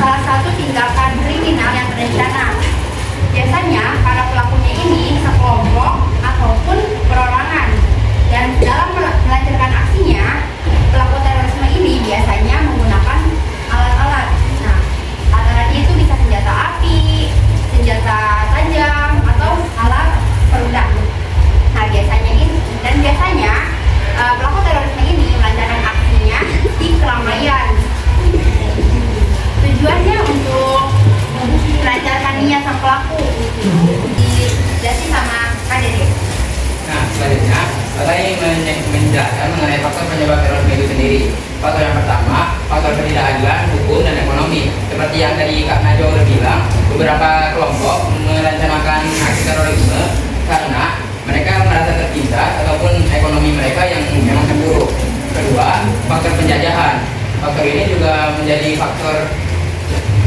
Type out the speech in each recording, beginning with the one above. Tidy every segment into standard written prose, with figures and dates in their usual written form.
salah satu tindakan kriminal yang berencana. Biasanya para pelakunya ini sekelompok ataupun perorangan, dan dalam melancarkan aksinya, pelaku terorisme ini biasanya menggunakan alat-alat. Nah, alat-alatnya itu bisa senjata api, senjata tajam, atau alat peledak. Nah, biasanya pelaku terorisme ini melancarkan aksinya di keramaian. Tujuannya untuk melancarkan niat sang pelaku. Dijelasin sama Kak Dede. Nah, selanjutnya saya ingin menjelaskan mengenai faktor penyebab terorisme itu sendiri. Faktor yang pertama, faktor ketidakadilan hukum dan ekonomi. Seperti yang tadi Kak Najwa udah bilang, beberapa kelompok merencanakan aksi terorisme karena mereka merasa tertindas ataupun ekonomi mereka yang memang terpuruk. Kedua, faktor penjajahan. Faktor ini juga menjadi faktor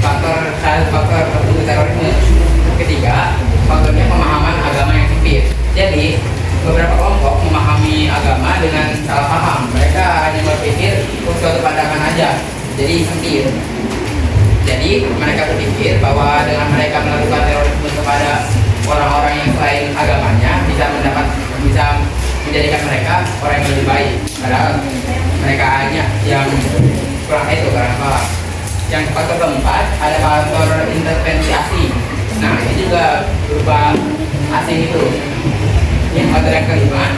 untuk terorisme. Ketiga, faktornya pemahaman agama yang sempit. Jadi, beberapa kelompok memahami agama dengan salah paham. Mereka hanya berpikir suatu pandangan aja, jadi sempit. Jadi, mereka berpikir bahwa dengan mereka melakukan terorisme kepada orang-orang yang selain agamanya bisa menjadikan mereka orang yang lebih baik. Padahal mereka hanya yang kurang paham. Yang faktor keempat ada faktor intervensi asing. Nah, ini juga berupa asing itu. Yang faktor yang kelima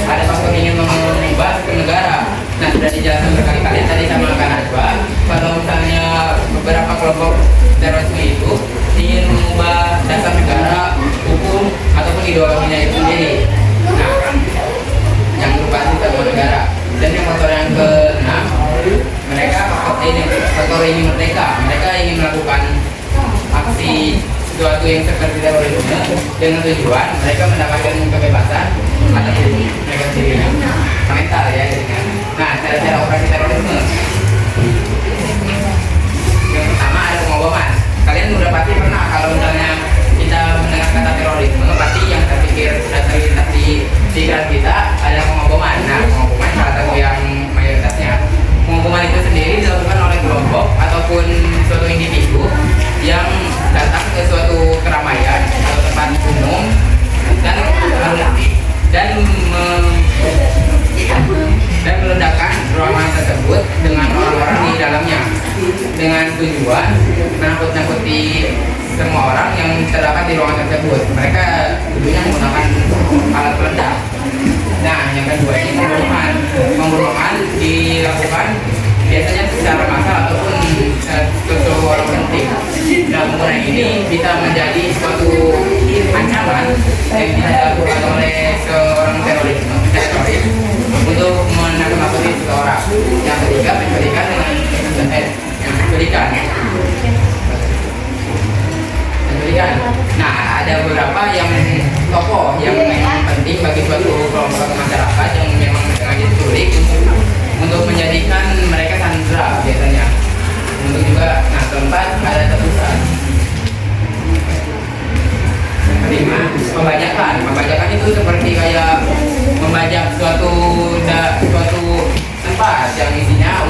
ada faktor ingin mengubah ke negara. Nah, sudah dijelaskan berkali-kali tadi sama Kak Najwa, kalau misalnya beberapa kelompok terorisme itu ingin mengubah dasar negara, hukum ataupun ideologinya itu sendiri. Nah, yang berupa sistem negara. Dan yang faktor yang keenam, mereka faktor ini merdeka. Mereka ingin melakukan aksi sesuatu yang seperti terorisme dengan tujuan mereka mendapatkan kebebasan ataupun mereka sendiri mental ya. Nah, cara-cara operasi terorisme. Yang pertama ada pengoboman. Kalian udah pasti pernah kalau misalnya kita mendengar kata terorisme, pasti yang terpikir dan terlintas di pikiran kita adalah pengoboman. Nah, pengoboman salah satu yang mayoritasnya. Pengoboman itu sendiri dilakukan oleh kelompok ataupun suatu individu yang datang ke suatu keramaian atau tempat umum dan meledakkan ruangan tersebut dengan orang-orang di dalamnya dengan tujuan menakut-nakuti semua orang yang terdapat di ruangan tersebut. Mereka tentunya menggunakan alat peledak. Nah, yang kedua ini pembunuhan. Pembunuhan dilakukan biasanya secara massal ataupun sesuatu orang penting. Nah, pembunuhan ini bisa menjadi suatu ancaman yang bisa dilakukan oleh seorang teroris untuk menakut-nakuti seseorang. Yang ketiga, penculikan dengan penculikan. Nah, ada beberapa yang tokoh yang memang penting bagi suatu kelompok masyarakat yang memang sengaja diculik untuk menjadikan mereka sandera biasanya. Untuk juga, nah keempat ada tebusan. Yang kelima, pembajakan. Pembajakan itu seperti kayak membajak suatu tempat yang isinya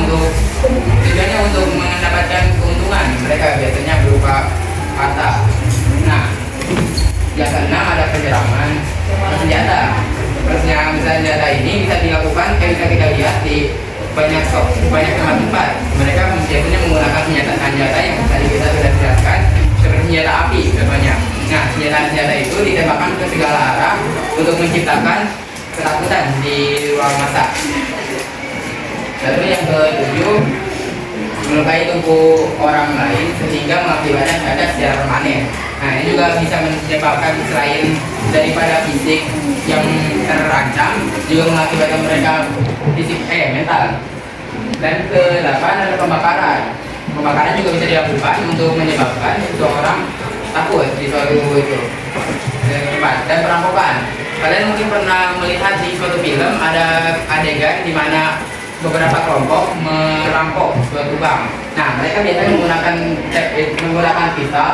tujuannya untuk mendapatkan keuntungan. Mereka biasanya berupa harta. Nah, yang keenam ada penyeraman senjata. Senjata ini bisa dilakukan kayak bisa kita lihat di banyak tempat. Mereka biasanya menggunakan senjata yang tadi kita sudah jelaskan itu ditembakkan ke segala arah untuk menciptakan ketakutan di ruang masa. Lalu yang ketujuh, melukai tubuh orang lain sehingga mengakibatkan cacat secara permanen. Nah, ini juga bisa menyebabkan selain daripada fisik yang terancam, juga mengakibatkan mereka mental. Dan ke-8 adalah pembakaran. Pembakaran juga bisa dilakukan untuk menyebabkan seseorang takut di suatu itu tempat. Dan perampokan. Kalian mungkin pernah melihat di suatu film ada adegan di mana beberapa kelompok merampok suatu bank. Nah, mereka biasanya menggunakan pistol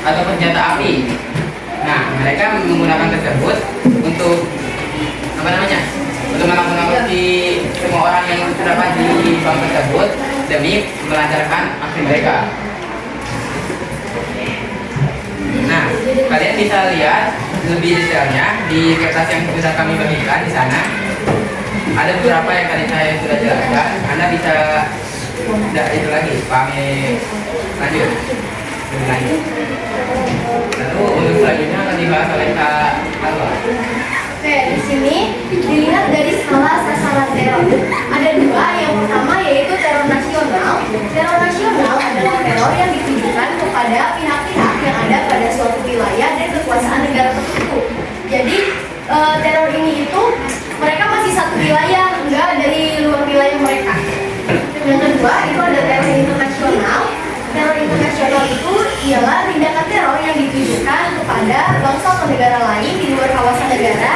atau senjata api. Nah, mereka menggunakan tersebut untuk untuk menakut-nakuti semua orang yang terdapat di bank tersebut demi melancarkan aksi mereka. Nah, kalian bisa lihat lebih detailnya di kertas yang sudah kami bagikan di sana. Ada beberapa yang tadi saya sudah jelaskan. Anda bisa tidak itu lagi, kami lanjut. Lalu untuk selanjutnya akan dibahas oleh Kak Alwa. Oke, di sini dilihat dari skala sasaran teror. Ada dua, yang pertama yaitu teror nasional. Teror nasional adalah teror yang ditujukan kepada pihak-pihak yang ada pada suatu wilayah dan kekuasaan negara tertentu. Jadi teror ini itu mereka masih satu wilayah, enggak dari luar wilayah mereka. Yang kedua itu ada teror internasional. Teror internasional itu ialah tindakan teror yang ditujukan kepada bangsa atau negara lain di luar kawasan negara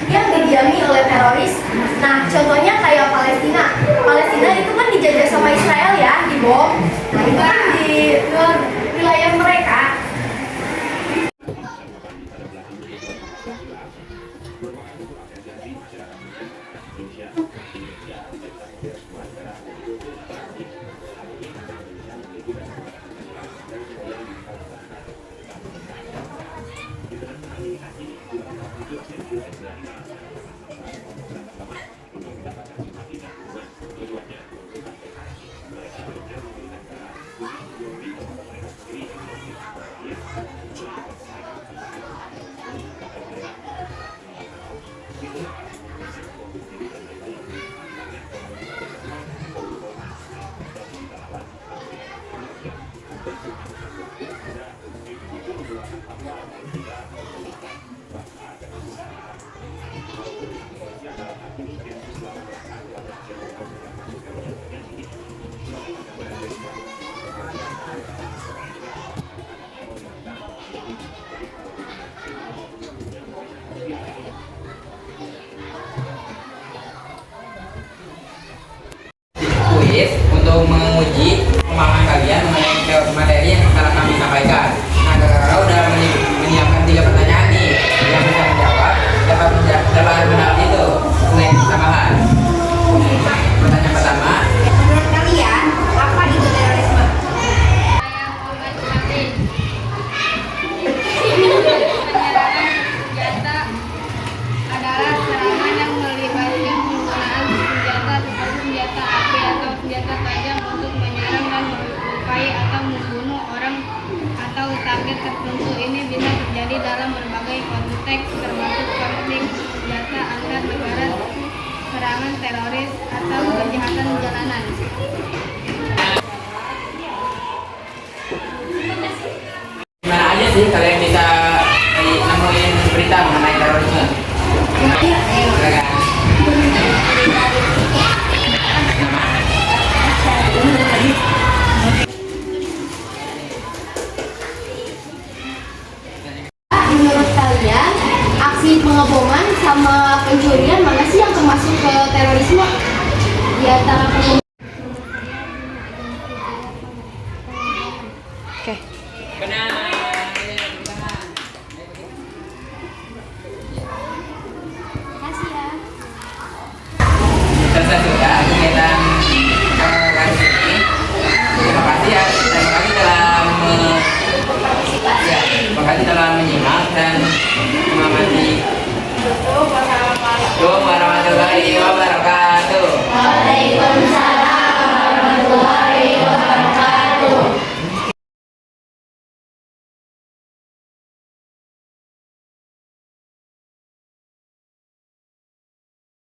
yang didiami oleh teroris. Nah, contohnya kayak Palestina. Palestina itu kan dijajah sama Israel ya, dibom. Nah, itu kan di luar wilayah mereka. Untuk menguji pemahaman kalian mengenai materi yang telah kami sampaikan. Nah, kakak udah menyiapkan 3 pertanyaan nih, yang bisa menjawab dapat menjawab itu tambahan. Pertanyaan pertama, Menurut kalian, apa itu terorisme? Penyerangan senjata adalah serangan yang melibatkan penggunaan senjata seperti senjata api atau senjata tajam untuk menyerang dan melukai atau membunuh orang atau target tertentu. Ini bisa terjadi dalam berbagai konteks termasuk konflik senjata antar negara, serangan teroris, atau kejahatan jalanan. gimana aja sih kalian bisa nemuin berita mengenai terorisme? Silakan. Menurut kalian, aksi pengeboman sama pencurian mana sih yang termasuk ke terorisme? Di antara Oke. Benar.